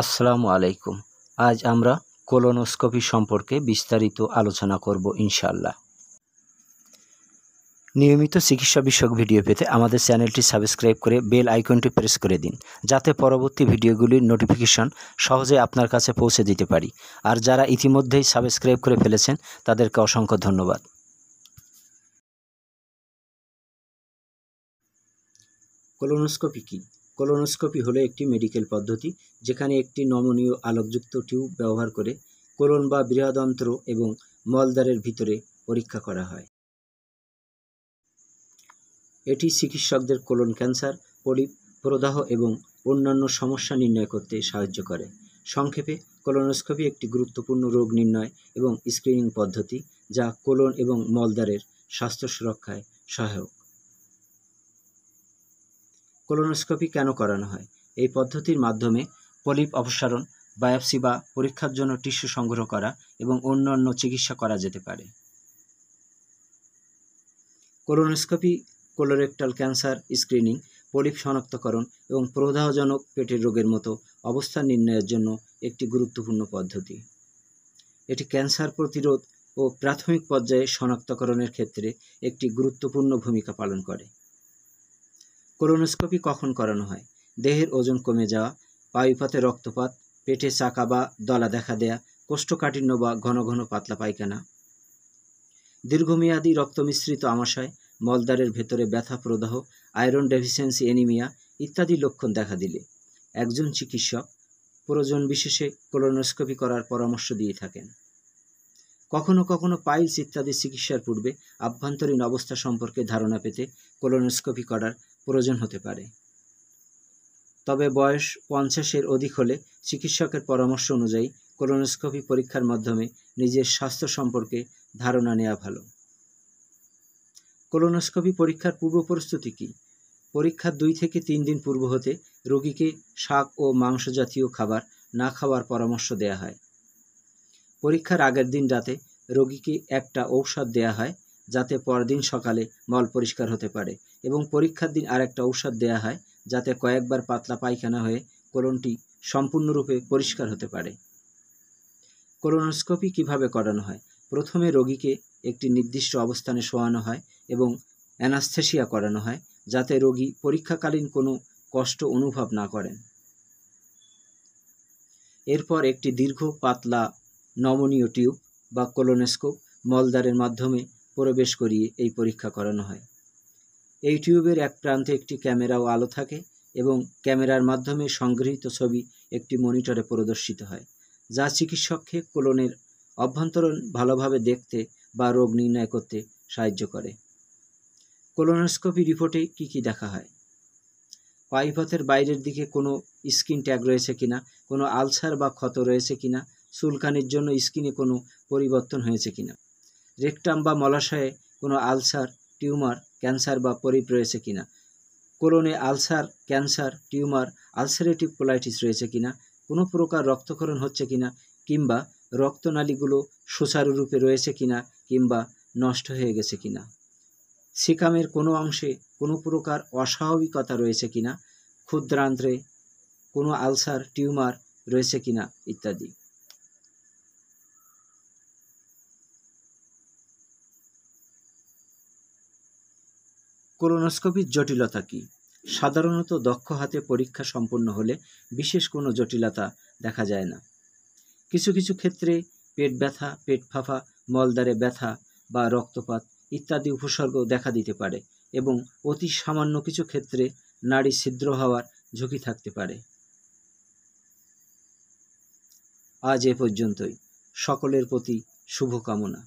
আসসালামু আলাইকুম। আজ আমরা কোলোনোস্কোপি সম্পর্কে বিস্তারিত আলোচনা করব ইনশাআল্লাহ। নিয়মিত চিকিৎসা বিষয়ক ভিডিও পেতে আমাদের চ্যানেলটি সাবস্ক্রাইব করে বেল আইকনটি প্রেস করে দিন, যাতে পরবর্তী ভিডিওগুলির নোটিফিকেশন সহজে আপনার কাছে পৌঁছে দিতে পারি। আর যারা ইতিমধ্যেই সাবস্ক্রাইব করে ফেলেছেন তাদেরকে অসংখ্য ধন্যবাদ। কোলোনোস্কোপি কী? কোলোনোস্কোপি হলো একটি মেডিকেল পদ্ধতি যেখানে একটি নমনীয় আলোকযুক্ত টিউব ব্যবহার করে কোলন বা বৃহদন্ত্র এবং মলদ্বারের ভিতরে পরীক্ষা করা হয়। এটি চিকিৎসকদের কোলন ক্যান্সার, পলিপ, প্রদাহ এবং অন্যান্য সমস্যা নির্ণয় করতে সাহায্য করে। সংক্ষেপে, কোলোনোস্কোপি একটি গুরুত্বপূর্ণ রোগ নির্ণয় এবং স্ক্রিনিং পদ্ধতি যা কোলন এবং মলদ্বারের স্বাস্থ্য সুরক্ষায় সহায়ক। কোলোনোস্কোপি কেন করানো হয়? এই পদ্ধতির মাধ্যমে পলিপ অপসারণ, বায়োপসি বা পরীক্ষার জন্য টিস্যু সংগ্রহ করা এবং অন্যান্য চিকিৎসা করা যেতে পারে। Colonoscopy colorectal cancer screening, polyp শনাক্তকরণ এবং প্রদাহজনক পেটের রোগের মতো অবস্থা নির্ণয়ের জন্য একটি গুরুত্বপূর্ণ পদ্ধতি। এটি ক্যান্সার প্রতিরোধ ও প্রাথমিক পর্যায়ে শনাক্তকরণের ক্ষেত্রে একটি গুরুত্বপূর্ণ ভূমিকা পালন করে। কোলোনোস্কোপি কখন করানো হয়? দেহের ওজন কমে যাওয়া, পায়ুপথে রক্তপাত, পেটে চাকা বা দলা দেখা দেয়া, কোষ্ঠকাঠিন্য বা ঘন ঘন পাতলা পায়খানা, দীর্ঘমেয়াদী রক্তমিশ্রিত আমাশয়, মলদ্বারের ভেতরে ব্যথা, প্রদাহ, আয়রন ডেফিসিয়েন্সি অ্যানিমিয়া ইত্যাদি লক্ষণ দেখা দিলে একজন চিকিৎসক প্রয়োজন বিশেষে কোলোনোস্কোপি করার পরামর্শ দিয়ে থাকেন। কখনো কখনো পাইলস ইত্যাদি চিকিৎসার পূর্বে আভ্যন্তরীণ অবস্থা সম্পর্কে ধারণা পেতে কোলোনোস্কোপি করার প্রয়োজন হতে পারে। তবে বয়স 50-এর অধিক হলে চিকিৎসকের পরামর্শ অনুযায়ী কোলোনোস্কোপি পরীক্ষার মাধ্যমে নিজের স্বাস্থ্য সম্পর্কে ধারণা নেওয়া ভালো। কোলোনোস্কোপি পরীক্ষার পূর্ব প্রস্তুতি কী? পরীক্ষার 2 থেকে 3 দিন পূর্ব হতে রোগীকে শাক ও মাংস জাতীয় খাবার না খাওয়ার পরামর্শ দেওয়া হয়। পরীক্ষার আগের দিন রাতে রোগীকে একটা ঔষধ দেওয়া হয় যাতে পরদিন সকালে মল পরিষ্কার হতে পারে, এবং পরীক্ষার দিন আরেকটা ঔষধ দেওয়া হয় যাতে কয়েকবার পাতলা পায়খানা হয়ে কোলনটি সম্পূর্ণরূপে পরিষ্কার হতে পারে। কোলোনোস্কোপি কিভাবে করানো হয়? প্রথমে রোগীকে একটি নির্দিষ্ট অবস্থানে শোয়ানো হয় এবং অ্যানাস্থেসিয়া করানো হয় যাতে রোগী পরীক্ষাকালীন কোনো কষ্ট অনুভব না করেন। এরপর একটি দীর্ঘ পাতলা নমনীয় টিউব বা কোলোনোস্কোপ মলদ্বারের মাধ্যমে প্রবেশ করিয়ে এই পরীক্ষা করানো হয়। এই টিউবের এক প্রান্তে একটি ক্যামেরা ও আলো থাকে এবং ক্যামেরার মাধ্যমে সংগৃহীত ছবি একটি মনিটরে প্রদর্শিত হয়, যা চিকিৎসককে কোলনের অভ্যন্তরণ ভালোভাবে দেখতে বা রোগ নির্ণয় করতে সাহায্য করে। কোলোনোস্কোপি রিপোর্টে কী কী দেখা হয়? পায়ুপথের বাইরের দিকে কোনো স্কিন ট্যাগ রয়েছে কিনা, কোনো আলসার বা ক্ষত রয়েছে কিনা, চুলকানির জন্য স্কিনে কোনো পরিবর্তন হয়েছে কিনা, রেকটাম বা মলাশয়ে কোনো আলসার, টিউমার, ক্যান্সার বা পলিপ রয়েছে কিনা, কোলনে ulcer, cancer, tumour, ulcerative colitis রয়েছে কিনা, কোনো প্রকার রক্তক্ষরণ হচ্ছে কিনা, কিংবা রক্তনালীগুলো সুচারুরূপে রয়েছে কিনা কিংবা নষ্ট হয়ে গেছে কিনা, সিকামের কোনো অংশে কোনো প্রকার অস্বাভাবিকতা রয়েছে কিনা, ক্ষুদ্রান্ত্রে কোনো আলসার, টিউমার রয়েছে কিনা ইত্যাদি। কোলোনোস্কোপির জটিলতা কী? সাধারণত দক্ষ হাতে পরীক্ষা সম্পন্ন হলে বিশেষ কোনো জটিলতা দেখা যায় না। কিছু কিছু ক্ষেত্রে পেট ব্যথা, পেট ফাঁপা, মলদ্বারে ব্যথা বা রক্তপাত ইত্যাদি উপসর্গ দেখা দিতে পারে, এবং অতি সামান্য কিছু ক্ষেত্রে নাড়ি ছিদ্র হওয়ার ঝুঁকি থাকতে পারে। আজ এ পর্যন্তই। সকলের প্রতি শুভকামনা।